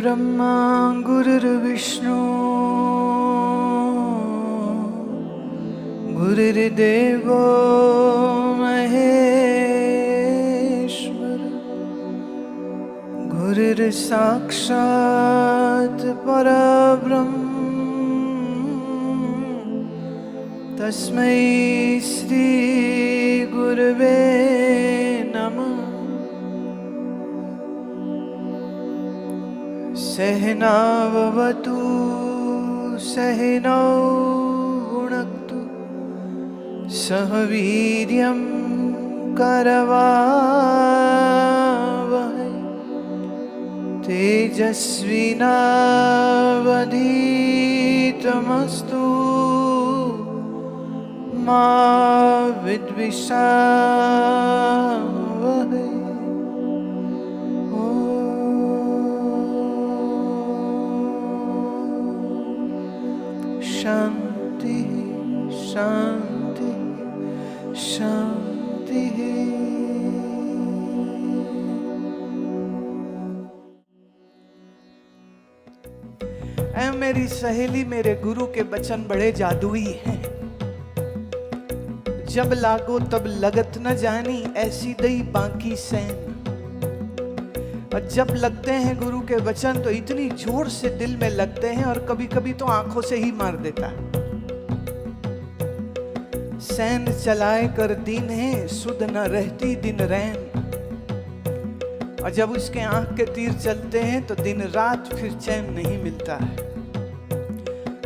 गुरुर्ब्रह्मा गुरुर्विष्णु गुरुर्देवो महेश्वर गुरुर्साक्षात् परब्रह्म तस्मै श्री गुरवे नमः। सहनाववतु सहनौ भुनक्तु सह वीर्यं करवावहै तेजस्विनावधीतमस्तु मा विद्विषावहै। शांति शांति शांति। ऐ मेरी सहेली, मेरे गुरु के वचन बड़े जादुई हैं। जब लागो तब लगत न जानी, ऐसी दई बाकी सैन। और जब लगते हैं गुरु के वचन तो इतनी जोर से दिल में लगते हैं और कभी कभी तो आंखों से ही मार देता है। सैन चलाए कर दीन है, सुध न रहती दिन रैन। और जब उसके आंख के तीर चलते हैं तो दिन रात फिर चैन नहीं मिलता है।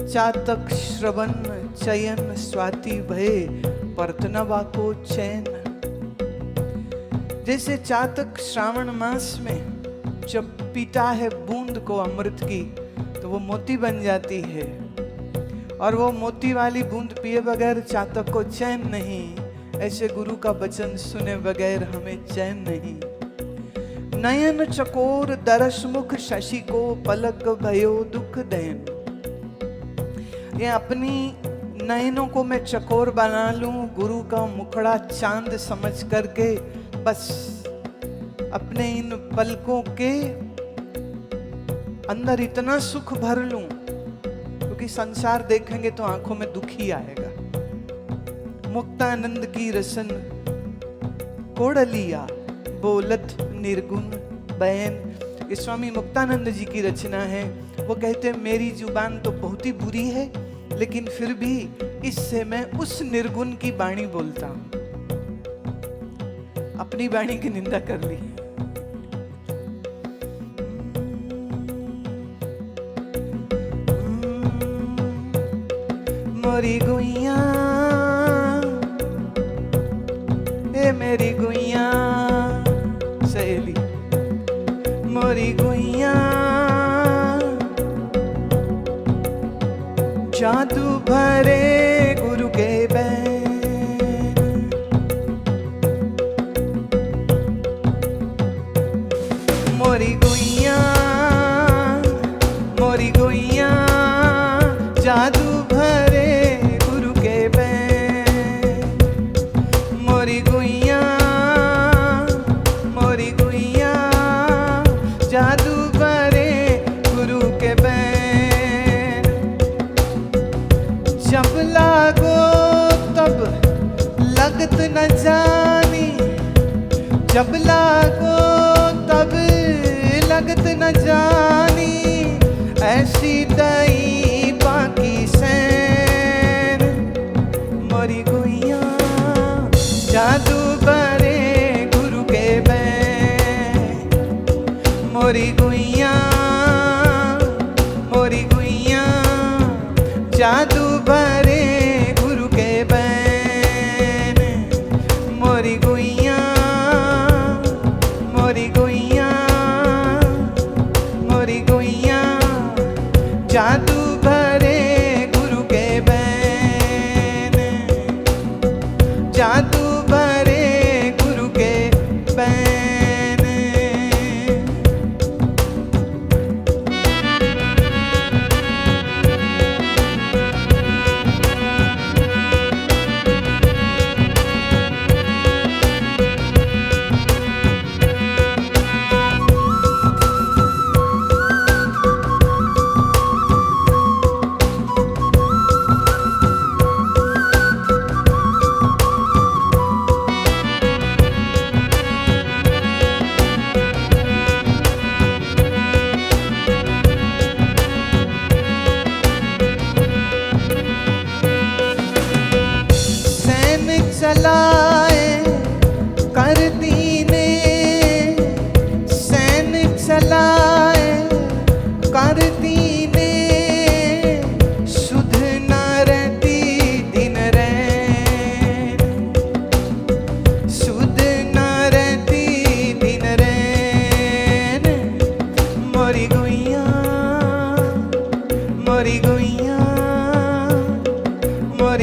चातक श्रवण चयन स्वाति भय परतनवा को चैन। जैसे चातक श्रावण मास में जब पीता है बूंद को अमृत की तो वो मोती बन जाती है, और वो मोती वाली बूंद पिए बगैर चातक को चैन नहीं। ऐसे गुरु का वचन सुने बगैर हमें चैन नहीं। नयन चकोर दरस मुख शशि को पलक भयो दुख दैन। ये अपनी नयनों को मैं चकोर बना लूं, गुरु का मुखड़ा चांद समझ करके बस अपने इन पलकों के अंदर इतना सुख भर लूं, क्योंकि संसार देखेंगे तो आंखों में दुख ही आएगा। मुक्तानंद की रसन कोड़लिया बोलत निर्गुण बैन। ये स्वामी मुक्तानंद जी की रचना है। वो कहते हैं मेरी जुबान तो बहुत ही बुरी है, लेकिन फिर भी इससे मैं उस निर्गुण की वाणी बोलता हूं। अपनी वाणी की निंदा कर ली। मोरी गुइया ए मेरी गुइया सहेली, मोरी गुइया जादू भरे गुरु के बैन। मोरी गुइया जादू भरे गुरु के बैन। मोरी गुइया जादू भरे गुरु के बैन। जब लागो तब लगत न जानी, जब लागो तब लगत न जानी, ऐसी दई बाकी सैन। मोरी गुइया जादू भरे गुरु के बैन। मोरी गुइया जादू भरे गुरु के बैन। मोरी गुइया जादू भरे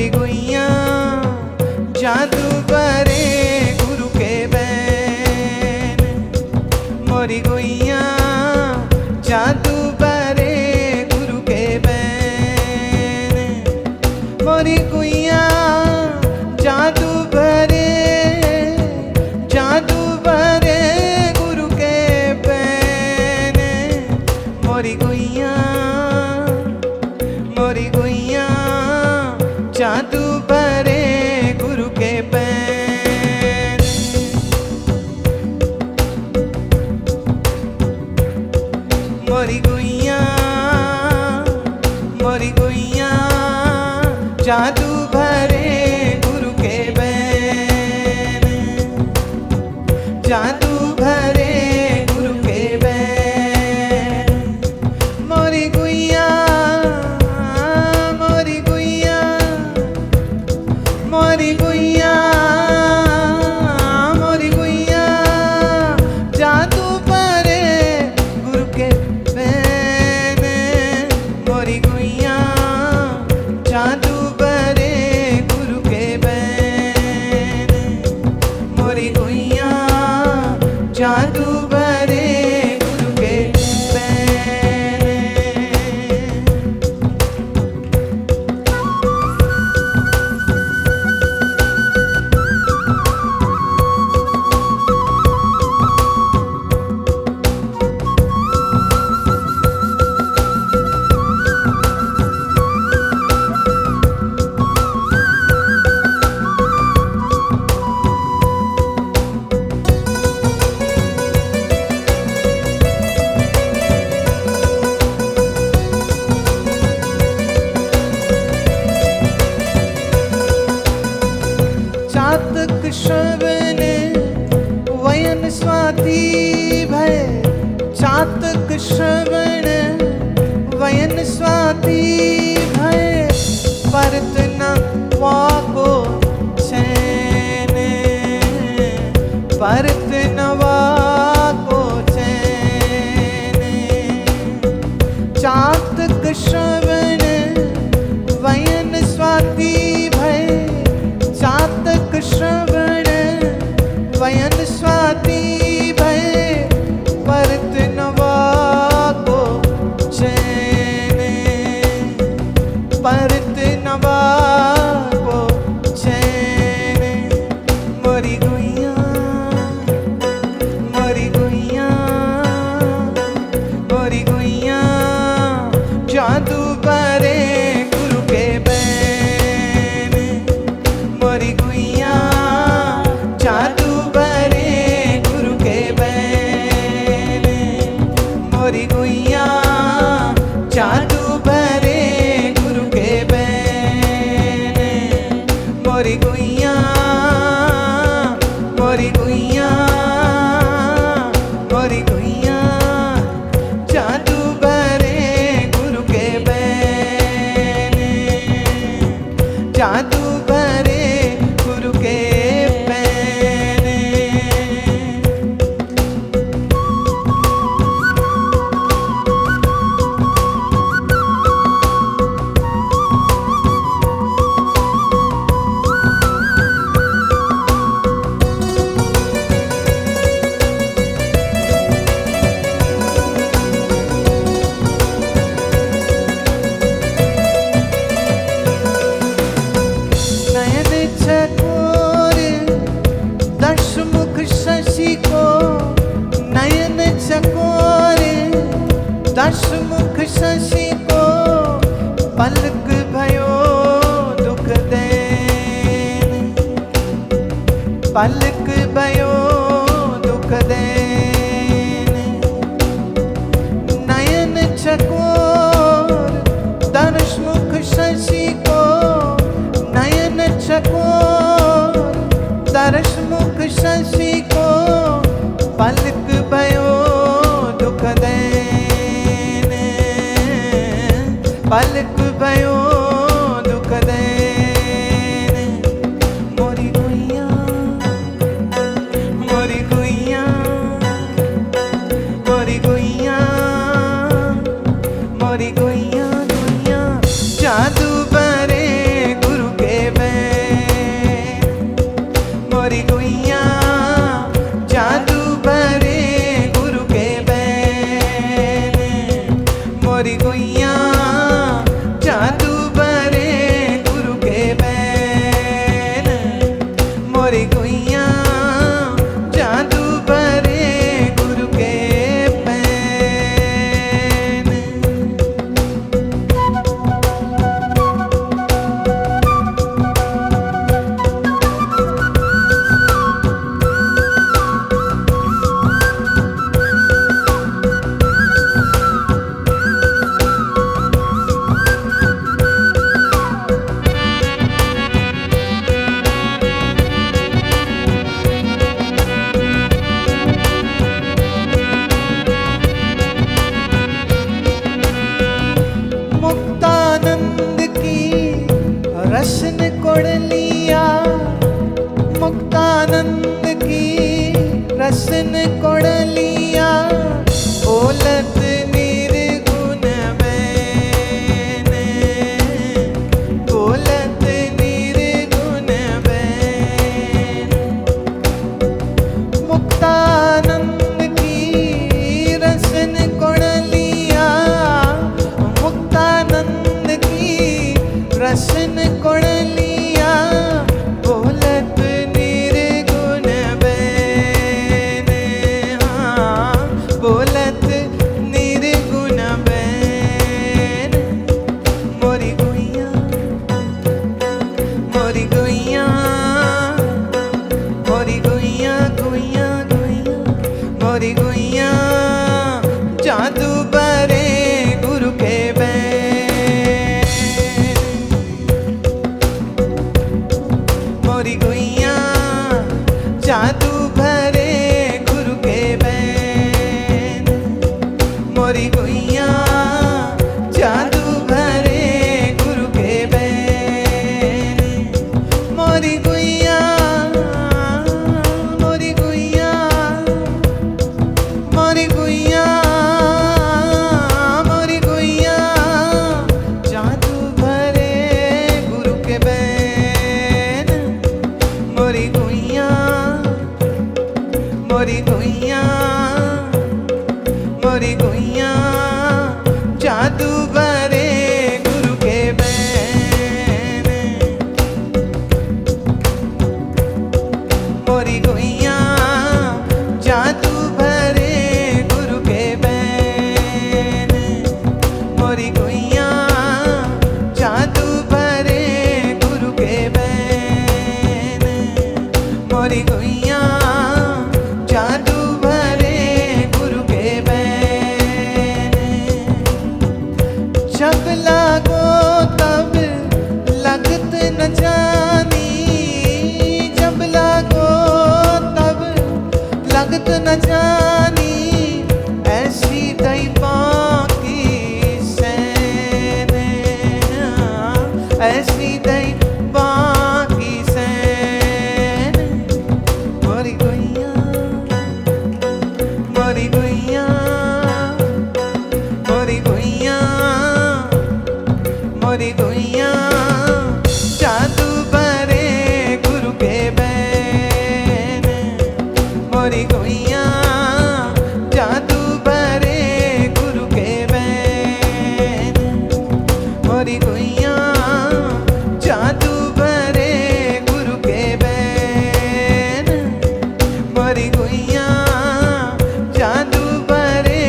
मोरी गुइया जादू बरे गुरु के बैन, मोरी गुइया जादू बरे गुरु के बैन, मोरी गुइया जादू बरे गुरु के बैन, मोरी गुइया जादू बरे गुरु के बैन, मोरी गुइया जादू भरे गुरु के बैन, जादू भरे गुरु के बैन, मोरी गुइया जादू भरे गुरु के बैन, मोरी गुइया जादू भरे गुरु के बैन, मोरी गुइया जादू भरे गुरु के बैन। चातक श्रवण वयन स्वाति भय, चातक श्रवण वयन स्वाति भय, परत न वाको चैन, परत न वाको चैन, चातक श्रवण वयन स्वाति भय, चातक श्रवण वयन स्वाति भय, परत नवा को चैन, परत नवा को चैन, मोरी गुइया जादू भरे गुरु के बैन, मोरी गुइया जादू भरे गुरु के बैन, मोरी गुइया जादू भरे गुरु के बैन, मोरी गुइया जादू भरे गुरु के बैन, जादू भरे गुरु के बैन। नयन चकोर दशमुख शशि को, नयन चकोर दशमुख शशि को, पलक भयो दुख देन, पलक भयो दुख देन, नयन चकोर दशमुख शशि को, नयन चकोर दशमुख शशि को, पलक भयो दुख देन, पलक भयो दुख देन, मोरी गुइया रसन कोड़ लिया मुक्तानंद की, रसन कोड़ लिया ओलत निर्गुण मैंने, ओलत निर्गुण मैंने। मुक्तानंद की रसन कोड़ लिया, मुक्तानंद की रसन कोड़ लिया बोलत निर्गुण बैने, हाँ बोलत निर्गुण बैने। मोरी गुइया, मोरी गुइया, मोरी गुइया, गुइया गुइया, मोरी गुइया जादू बरे गुरु के बैन। मोरी गुइया जादू भरे गुरु के बैन, मोरी गुइया जादू भरे गुरु के बैन। मोरी गुइया, मोरी गुइया, मोरी गुइया, मोरी गुइया जादू भरे गुरु के बैन। मोरी गुइया, मोरी गुइया, मोरी गुइया जादू भरे गुरु के बैन। मोरी गुइया जादू भरे गुरु के बैन। मोरी गुइया जादू भरे गुरु के बैन। मोरी गुइया जादू भरे गुरु के बैन। जब लागो तब लगत न जानी, जब लागो तब लगत न जानी, ऐसी दैवां की सैन, ऐसी दैवां की सैन। मोरी गुइया, मोरी गुइया, मोरी गुइया, मोरी गुइया जादू भरे गुरु के बैन। मोरी गुइया जादू भरे गुरु के बैन। मोरी गुइया जादू भरे गुरु के बैन। मोरी गुइया जादू भरे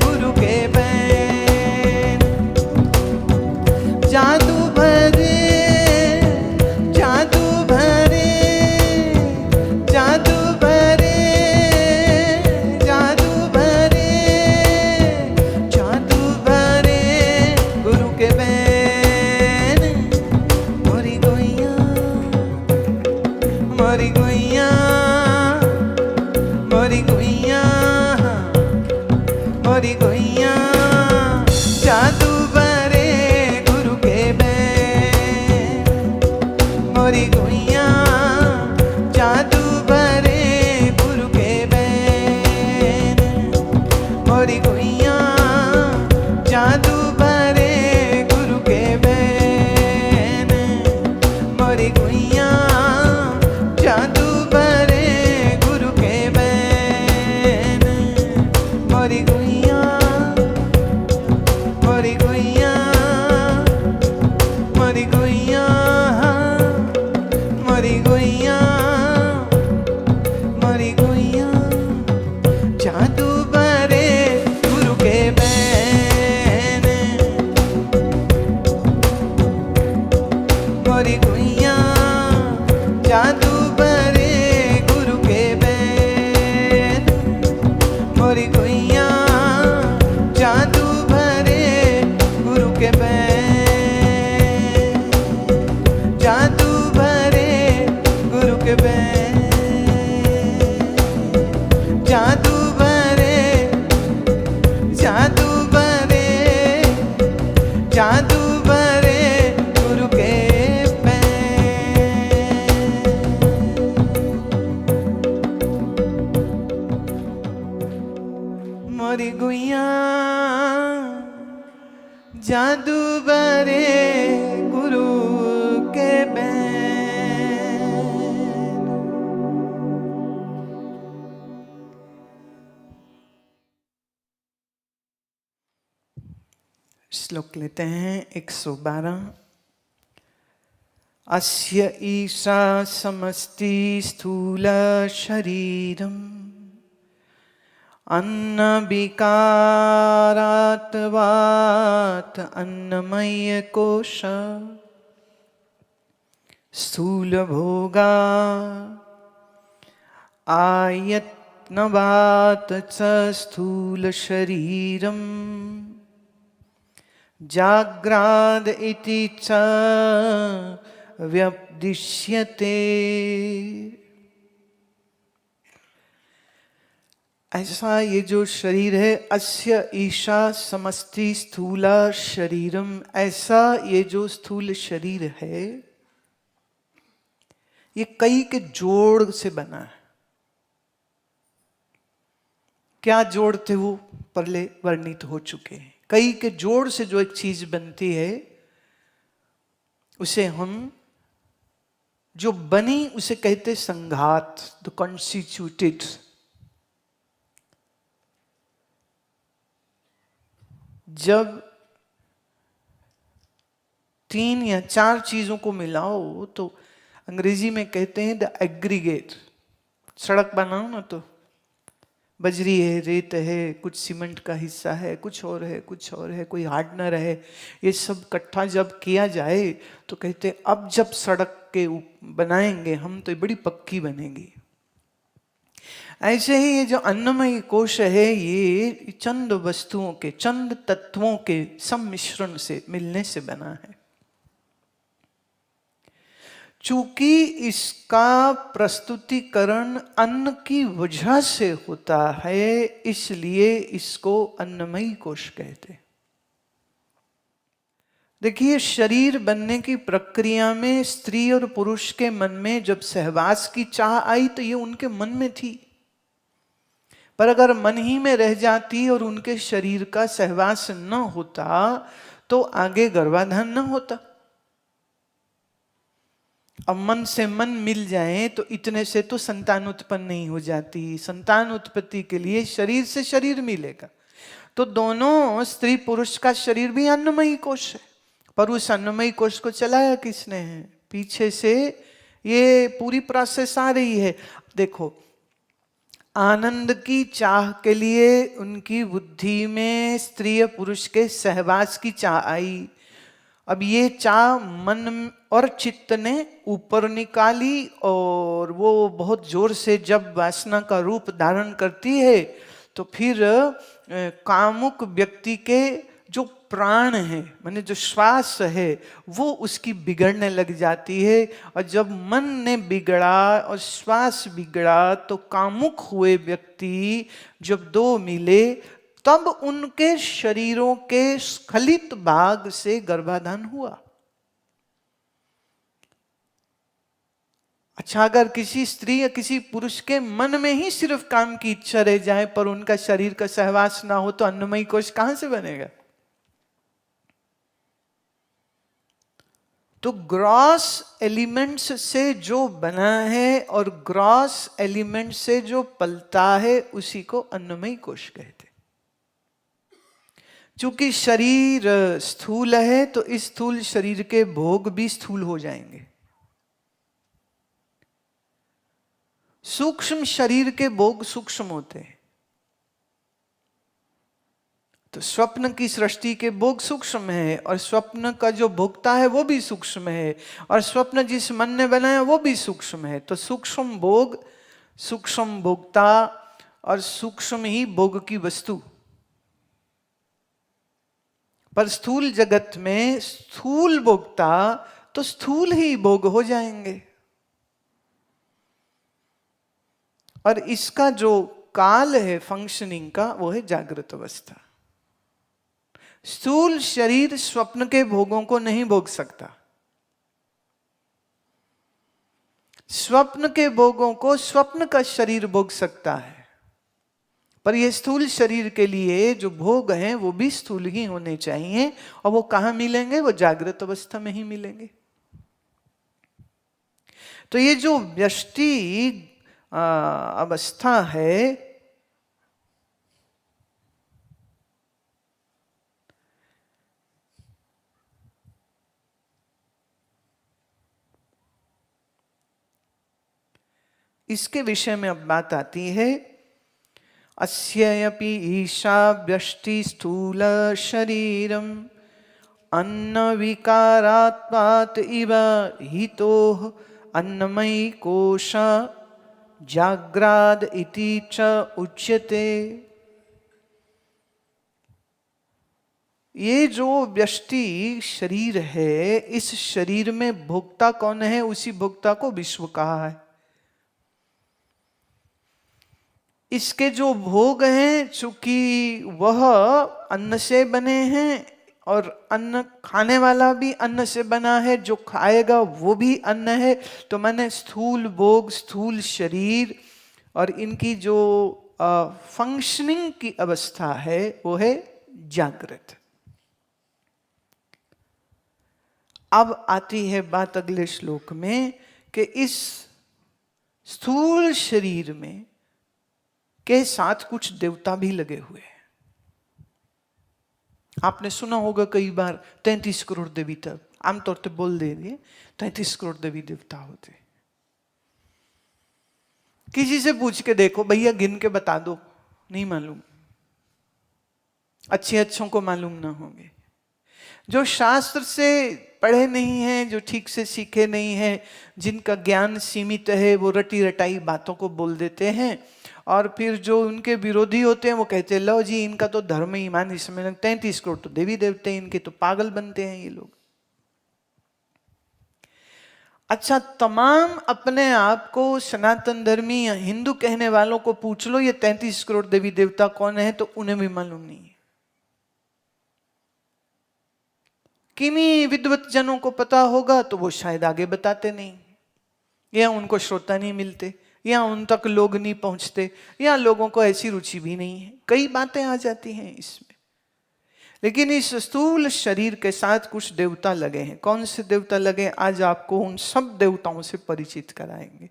गुरु के बैन। जादू भरे, जादू भरे, जादू भरे, जादू भरे, जादू भरे गुरु के बैन। मोरी गुइया, मोरी गुइया, मोरी गुइया, मोरी गुइया जादू भरे गुरु के बैन। मोरी गुइया जादू भरे गुरु के बैन। मोरी गुइया जादू भरे गुरु के बैन। मोरी गुइया जादू भरे गुरु के बैन। मोरी गुइया, मोरी गुइया, मोरी गुइया, मोरी गुइया, मोरी गुइया जादू भरे गुरु के बैन। मोरी गुइया जादू भरे गुरु के बैन। मोरी गुइया जादू भरे गुरु के बैन। जादू भरे गुरु के बैन। जादू भरे, जादू भरे, जादू भरे गुरु के बैन। जादू बरे गुरु के बैन। श्लोक लेते हैं 112। अस्य ईशा समस्ति स्थूल शरीरम् अन्न विकारात्वात् अन्नमय कोश स्थूल भोगा आयत्नवात् च स्थूल शरीरम् जाग्राद इति च व्यपदिश्यते। ऐसा ये जो शरीर है, अस्य ईशा समस्ति स्थूला शरीरम, ऐसा ये जो स्थूल शरीर है ये कई के जोड़ से बना है। क्या जोड़ थे वो पहले वर्णित हो चुके हैं। कई के जोड़ से जो एक चीज बनती है उसे हम, जो बनी उसे कहते संघात, द कॉन्स्टिट्यूटेड। जब 3 या 4 चीजों को मिलाओ तो अंग्रेजी में कहते हैं द एग्रीगेट। सड़क बनाओ ना तो बजरी है, रेत है, कुछ सीमेंट का हिस्सा है, कुछ और है, कुछ और है, कोई हार्डनर है, ये सब इकट्ठा जब किया जाए तो कहते अब जब सड़क के बनाएंगे हम तो ये बड़ी पक्की बनेगी। ऐसे ही ये जो अन्नमय कोश है ये चंद वस्तुओं के, चंद तत्वों के सम्मिश्रण से, मिलने से बना है। चूंकि इसका प्रस्तुतिकरण अन्न की वजह से होता है इसलिए इसको अन्नमयी कोश कहते हैं। देखिए, शरीर बनने की प्रक्रिया में स्त्री और पुरुष के मन में जब सहवास की चाह आई तो ये उनके मन में थी, पर अगर मन ही में रह जाती और उनके शरीर का सहवास न होता तो आगे गर्भाधान न होता। अब मन से मन मिल जाए तो इतने से तो संतान उत्पन्न नहीं हो जाती। संतान उत्पत्ति के लिए शरीर से शरीर मिलेगा। तो दोनों स्त्री पुरुष का शरीर भी अन्नमयी कोश है, पर उस अन्नमयी कोश को चलाया किसने है? पीछे से ये पूरी प्रोसेस आ रही है। देखो, आनंद की चाह के लिए उनकी बुद्धि में स्त्री पुरुष के सहवास की चाह आई। अब ये चाह मन और चित्त ने ऊपर निकाली और वो बहुत जोर से जब वासना का रूप धारण करती है तो फिर कामुक व्यक्ति के जो प्राण है, माने जो श्वास है, वो उसकी बिगड़ने लग जाती है। और जब मन ने बिगड़ा और श्वास बिगड़ा तो कामुक हुए व्यक्ति जब दो मिले तब उनके शरीरों के स्खलित भाग से गर्भाधान हुआ। अच्छा, अगर किसी स्त्री या किसी पुरुष के मन में ही सिर्फ काम की इच्छा रह जाए पर उनका शरीर का सहवास ना हो तो अन्नमयी कोश कहां से बनेगा? तो ग्रॉस एलिमेंट्स से जो बना है और ग्रॉस एलिमेंट से जो पलता है उसी को अन्नमयी कोश कहते। चूंकि शरीर स्थूल है तो इस स्थूल शरीर के भोग भी स्थूल हो जाएंगे। सूक्ष्म शरीर के भोग सूक्ष्म होते हैं। तो स्वप्न की सृष्टि के भोग सूक्ष्म है और स्वप्न का जो भोगता है वो भी सूक्ष्म है और स्वप्न जिस मन ने बनाया वो भी सूक्ष्म है। तो सूक्ष्म भोग, सूक्ष्म भोगता और सूक्ष्म ही भोग की वस्तु। पर स्थूल जगत में स्थूल भोगता तो स्थूल ही भोग हो जाएंगे। और इसका जो काल है फंक्शनिंग का वो है जागृत अवस्था। स्थूल शरीर स्वप्न के भोगों को नहीं भोग सकता। स्वप्न के भोगों को स्वप्न का शरीर भोग सकता है, पर ये स्थूल शरीर के लिए जो भोग हैं वो भी स्थूल ही होने चाहिए, और वो कहाँ मिलेंगे? वो जागृत अवस्था में ही मिलेंगे। तो ये जो व्यष्टि अवस्था है, इसके विषय में अब बात आती है। अस्यपि ईशा व्यष्टि स्थूल शरीरम अन्न विकारात्मात् इव हितो अन्नमयी कोश जाग्राद इति च उच्यते। ये जो व्यष्टि शरीर है, इस शरीर में भोक्ता कौन है? उसी भोक्ता को विश्व कहा है। इसके जो भोग हैं, चूंकि वह अन्न से बने हैं और अन्न खाने वाला भी अन्न से बना है, जो खाएगा वो भी अन्न है, तो माने स्थूल भोग, स्थूल शरीर और इनकी जो फंक्शनिंग की अवस्था है वो है जागृत। अब आती है बात अगले श्लोक में कि इस स्थूल शरीर में के साथ कुछ देवता भी लगे हुए हैं। आपने सुना होगा कई बार 33 करोड़ देवी, तब आमतौर पे बोल दे रही है 33 करोड़ देवी देवता होते। किसी से पूछ के देखो, भैया गिन के बता दो, नहीं मालूम। अच्छे अच्छों को मालूम ना होंगे। जो शास्त्र से पढ़े नहीं हैं, जो ठीक से सीखे नहीं हैं, जिनका ज्ञान सीमित है, वो रटी रटाई बातों को बोल देते हैं। और फिर जो उनके विरोधी होते हैं वो कहते हैं लो जी, इनका तो धर्म ईमान इसमें 33 करोड़ तो देवी देवते हैं, इनके तो पागल बनते हैं ये लोग। अच्छा, तमाम अपने आप को सनातन धर्मी या हिंदू कहने वालों को पूछ लो ये 33 करोड़ देवी देवता कौन है, तो उन्हें भी मालूम नहीं है। किन्हीं विद्वत जनों को पता होगा तो वो शायद आगे बताते नहीं, या उनको श्रोता नहीं मिलते, या उन तक लोग नहीं पहुंचते, या लोगों को ऐसी रुचि भी नहीं है। कई बातें आ जाती हैं इसमें। लेकिन इस स्थूल शरीर के साथ कुछ देवता लगे हैं। कौन से देवता लगे? आज आपको उन सब देवताओं से परिचित कराएंगे।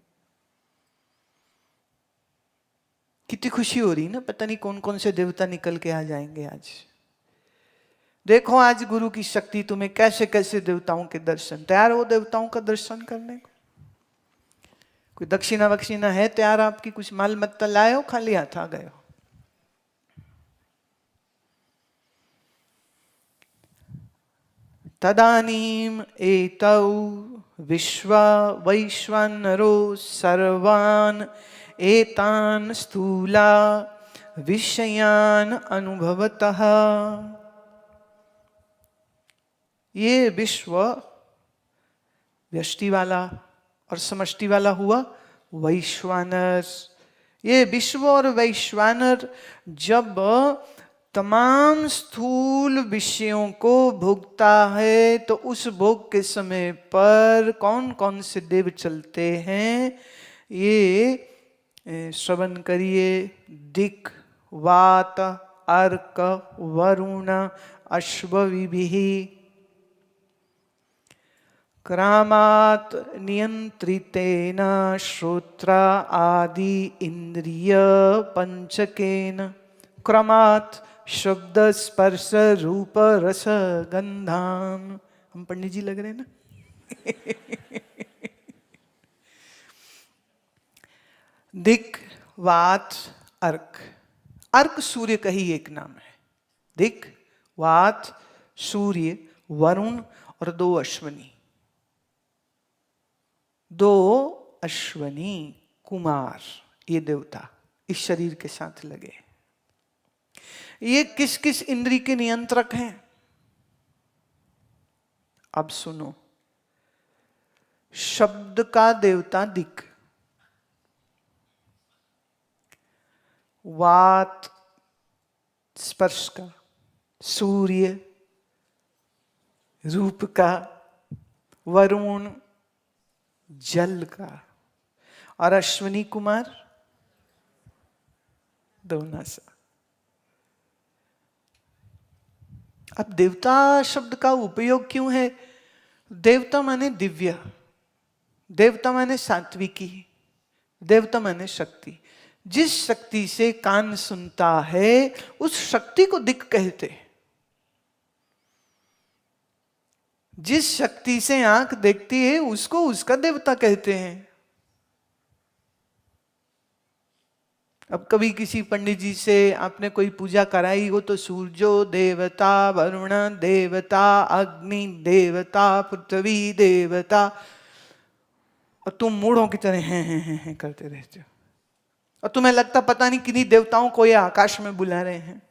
कितनी खुशी हो रही ना, पता नहीं कौन कौन से देवता निकल के आ जाएंगे आज। देखो आज गुरु की शक्ति तुम्हें कैसे कैसे देवताओं के दर्शन। तैयार हो देवताओं का दर्शन करने को? कोई दक्षिणा वक्षिणा है तैयार आपकी? कुछ माल मत्ता लाए हो, खाली हाथ आ गए हो? तदानीम एतौ विश्वा वैश्वानरो सर्वान् एतान् स्थूला विषयान् अनुभवतः। ये विश्व व्यष्टि वाला और समष्टि वाला हुआ वैश्वानर। ये विश्व और वैश्वानर जब तमाम स्थूल विषयों को भोगता है, तो उस भोग के समय पर कौन कौन से देव चलते हैं ये श्रवण करिए। दिक्, वात, अर्क, वरुण, अश्वविभिः, क्रामात् नियंत्रितेन श्रोत्र आदि इंद्रिय पंचकेन। क्रमात् शब्द स्पर्श रूप रस गंधान। हम पंडित जी लग रहे हैं ना? दिक्, वात, अर्क। अर्क सूर्य का ही एक नाम है। दिक्, वात, सूर्य, वरुण और दो अश्वनी। दो अश्वनी कुमार, ये देवता इस शरीर के साथ लगे। ये किस किस इंद्री के नियंत्रक हैं? अब सुनो। शब्द का देवता दिक्, वात स्पर्श का, सूर्य रूप का, वरुण जल का, और अश्विनी कुमार दोनासा। अब देवता शब्द का उपयोग क्यों है? देवता माने दिव्य, देवता माने सात्विकी, देवता माने शक्ति। जिस शक्ति से कान सुनता है उस शक्ति को दिक् कहते हैं। जिस शक्ति से आंख देखती है उसको उसका देवता कहते हैं। अब कभी किसी पंडित जी से आपने कोई पूजा कराई हो तो सूर्यो देवता, वरुण देवता, अग्नि देवता, पृथ्वी देवता, और तुम मूढ़ों की तरह हैं करते रहते हो, और तुम्हें लगता पता नहीं किन्हीं देवताओं को ये आकाश में बुला रहे हैं।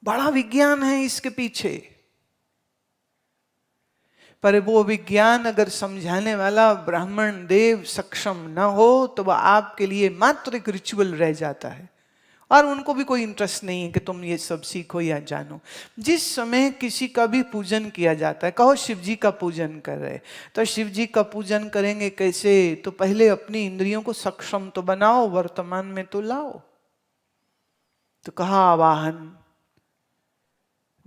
बड़ा विज्ञान है इसके पीछे, पर वो विज्ञान अगर समझाने वाला ब्राह्मण देव सक्षम न हो तो वह आपके लिए मात्र एक रिचुअल रह जाता है, और उनको भी कोई इंटरेस्ट नहीं है कि तुम ये सब सीखो या जानो। जिस समय किसी का भी पूजन किया जाता है, कहो शिव जी का पूजन कर रहे, तो शिव जी का पूजन करेंगे कैसे? तो पहले अपनी इंद्रियों को सक्षम तो बनाओ, वर्तमान में तो लाओ। तो कहा आवाहन,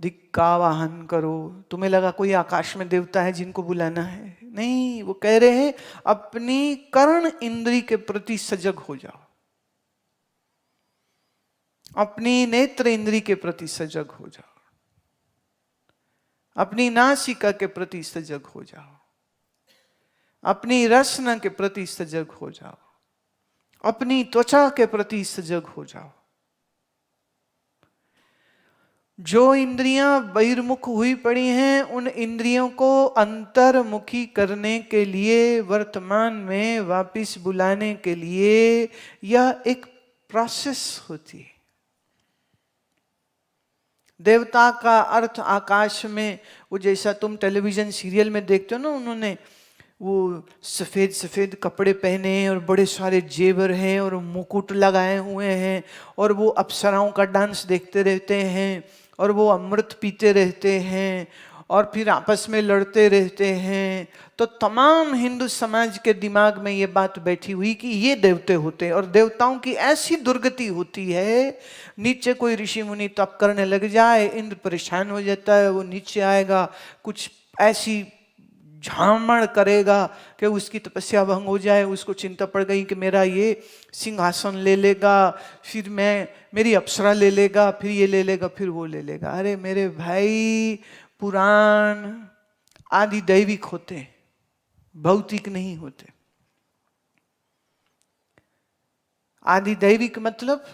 दिक् का आवाहन करो। तुम्हें लगा कोई आकाश में देवता है जिनको बुलाना है? नहीं, वो कह रहे हैं अपनी कर्ण इंद्री के प्रति सजग हो जाओ, अपनी नेत्र इंद्री के प्रति सजग हो जाओ, अपनी नासिका के प्रति सजग हो जाओ, अपनी रसना के प्रति सजग हो जाओ, अपनी त्वचा के प्रति सजग हो जाओ। जो इंद्रियां बहिर्मुख हुई पड़ी हैं उन इंद्रियों को अंतर्मुखी करने के लिए, वर्तमान में वापिस बुलाने के लिए यह एक प्रोसेस होती है। देवता का अर्थ आकाश में, वो जैसा तुम टेलीविजन सीरियल में देखते हो ना, उन्होंने वो सफेद सफेद कपड़े पहने और बड़े सारे जेवर हैं और मुकुट लगाए हुए हैं, और वो अप्सराओं का डांस देखते रहते हैं, और वो अमृत पीते रहते हैं, और फिर आपस में लड़ते रहते हैं। तो तमाम हिंदू समाज के दिमाग में ये बात बैठी हुई कि ये देवते होते हैं, और देवताओं की ऐसी दुर्गति होती है, नीचे कोई ऋषि मुनि तप करने लग जाए, इंद्र परेशान हो जाता है, वो नीचे आएगा, कुछ ऐसी झामड़ करेगा कि उसकी तपस्या भंग हो जाए, उसको चिंता पड़ गई कि मेरा ये सिंहासन ले लेगा, फिर मेरी अप्सरा ले लेगा, फिर ये ले लेगा, फिर वो ले लेगा। अरे मेरे भाई, पुराण आदि दैविक होते हैं, भौतिक नहीं होते। आदि दैविक मतलब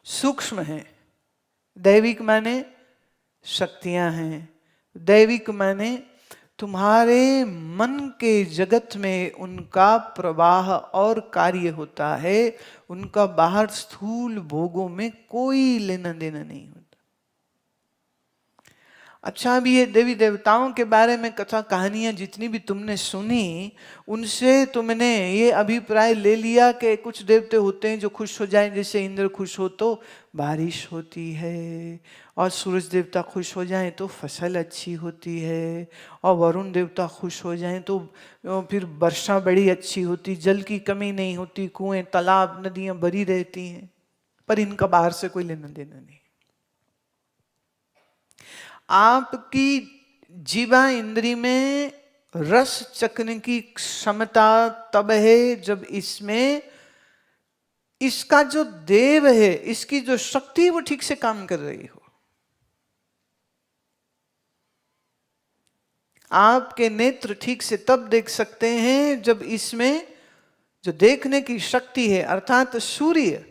सूक्ष्म है, दैविक माने शक्तियां हैं, दैविक माने तुम्हारे मन के जगत में उनका प्रवाह और कार्य होता है, उनका बाहर स्थूल भोगों में कोई लेना देना नहीं होता। अच्छा, अभी ये देवी देवताओं के बारे में कथा कहानियां जितनी भी तुमने सुनी, उनसे तुमने ये अभिप्राय ले लिया कि कुछ देवते होते हैं जो खुश हो जाएं, जैसे इंद्र खुश हो तो बारिश होती है, और सूरज देवता खुश हो जाएं तो फसल अच्छी होती है, और वरुण देवता खुश हो जाएं तो फिर वर्षा बड़ी अच्छी होती, जल की कमी नहीं होती, कुएं तालाब नदियां भरी रहती हैं। पर इनका बाहर से कोई लेना देना नहीं। आपकी जीवा इंद्री में रस चखने की क्षमता तब है जब इसमें इसका जो देव है, इसकी जो शक्ति है वो ठीक से काम कर रही हो। आपके नेत्र ठीक से तब देख सकते हैं जब इसमें जो देखने की शक्ति है, अर्थात सूर्य,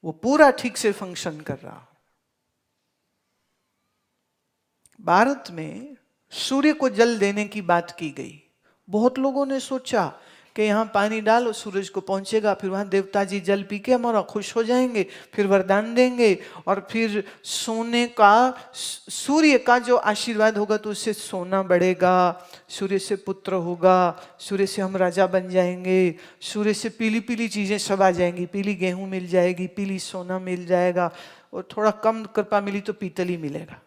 वो पूरा ठीक से फंक्शन कर रहा हो। भारत में सूर्य को जल देने की बात की गई। बहुत लोगों ने सोचा कि यहाँ पानी डालो, सूरज को पहुंचेगा, फिर वहां देवता जी जल पी के हमारा खुश हो जाएंगे, फिर वरदान देंगे, और फिर सोने का, सूर्य का जो आशीर्वाद होगा तो उससे सोना बढ़ेगा, सूर्य से पुत्र होगा, सूर्य से हम राजा बन जाएंगे, सूर्य से पीली पीली चीजें सब आ जाएंगी, पीली गेहूं मिल जाएगी, पीली सोना मिल जाएगा, और थोड़ा कम कृपा मिली तो पीतल ही मिलेगा,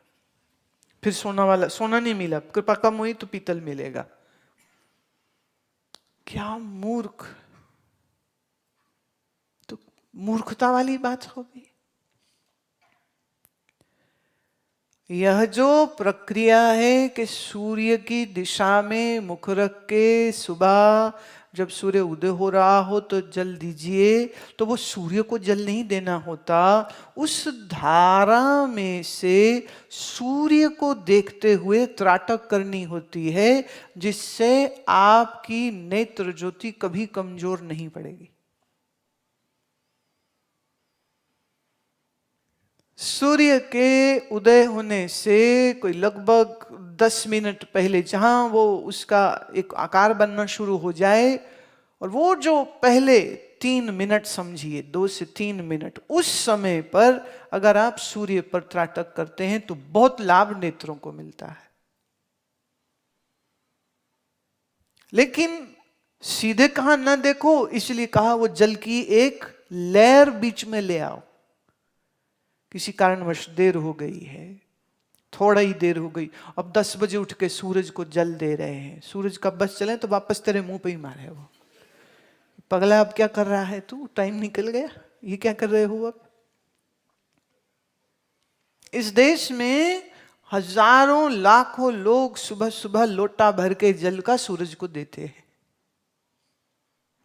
फिर सोना नहीं मिला, कृपा कम हुई तो पीतल मिलेगा। क्या मूर्ख! तो मूर्खता वाली बात होगी। यह जो प्रक्रिया है कि सूर्य की दिशा में मुख रख के सुबह जब सूर्य उदय हो रहा हो तो जल दीजिए, तो वो सूर्य को जल नहीं देना होता, उस धारा में से सूर्य को देखते हुए त्राटक करनी होती है, जिससे आपकी नेत्र ज्योति कभी कमजोर नहीं पड़ेगी। सूर्य के उदय होने से कोई लगभग 10 मिनट पहले जहां वो उसका एक आकार बनना शुरू हो जाए, और वो जो पहले 3 मिनट समझिए, 2 से 3 मिनट, उस समय पर अगर आप सूर्य पर त्राटक करते हैं तो बहुत लाभ नेत्रों को मिलता है। लेकिन सीधे कहा ना देखो, इसलिए कहा वो जल की एक लहर बीच में ले आओ। किसी कारणवश देर हो गई है, थोड़ा ही देर हो गई, अब 10 बजे उठ के सूरज को जल दे रहे हैं, सूरज कब बस चले तो वापस तेरे मुंह पे ही मारे वो। पगला अब क्या कर रहा है तू, टाइम निकल गया, ये क्या कर रहे हो अब। इस देश में हजारों लाखों लोग सुबह सुबह लोटा भर के जल का सूरज को देते हैं।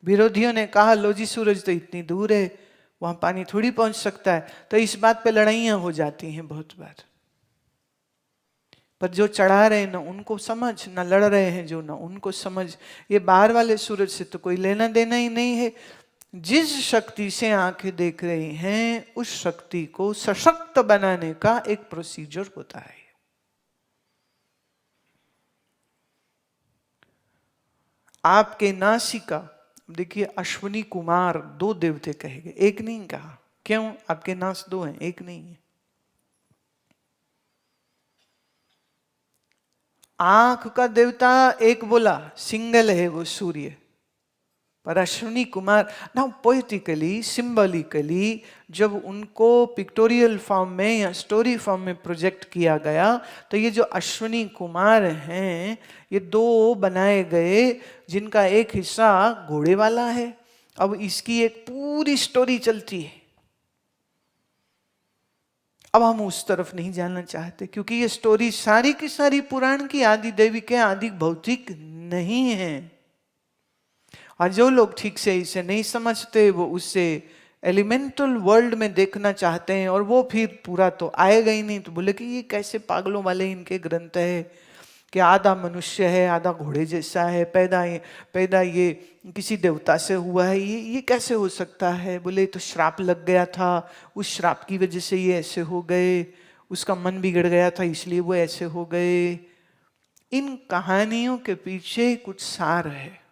विरोधियों ने कहा लो जी सूरज तो इतनी दूर है, वहां पानी थोड़ी पहुंच सकता है, तो इस बात पे लड़ाइयां हो जाती हैं बहुत बार। पर जो चढ़ा रहे हैं ना उनको समझ, ना लड़ रहे हैं जो ना उनको समझ, ये बाहर वाले सूरज से तो कोई लेना देना ही नहीं है। जिस शक्ति से आंखें देख रही हैं उस शक्ति को सशक्त बनाने का एक प्रोसीजर होता है। आपके नासिका, देखिए अश्विनी कुमार 2 देवते कहे गए, एक नहीं कहा। क्यों? आपके नास 2 हैं, एक नहीं है। आंख का देवता एक बोला, सिंगल है वो सूर्य, पर अश्विनी कुमार ना पोएटिकली, सिंबॉलिकली जब उनको पिक्टोरियल फॉर्म में या स्टोरी फॉर्म में प्रोजेक्ट किया गया, तो ये जो अश्विनी कुमार हैं ये 2 बनाए गए, जिनका एक हिस्सा घोड़े वाला है। अब इसकी एक पूरी स्टोरी चलती है। अब हम उस तरफ नहीं जाना चाहते, क्योंकि ये स्टोरी सारी की सारी पुराण की, आदि दैविक के, आदि भौतिक नहीं है। और जो लोग ठीक से इसे नहीं समझते वो उससे एलिमेंटल वर्ल्ड में देखना चाहते हैं, और वो फिर पूरा तो आएगा ही नहीं, तो बोले कि ये कैसे पागलों वाले इनके ग्रंथ है कि आधा मनुष्य है आधा घोड़े जैसा है, पैदा ये किसी देवता से हुआ है, ये कैसे हो सकता है। बोले तो श्राप लग गया था, उस श्राप की वजह से ये ऐसे हो गए, उसका मन बिगड़ गया था इसलिए वो ऐसे हो गए। इन कहानियों के पीछे कुछ सार है।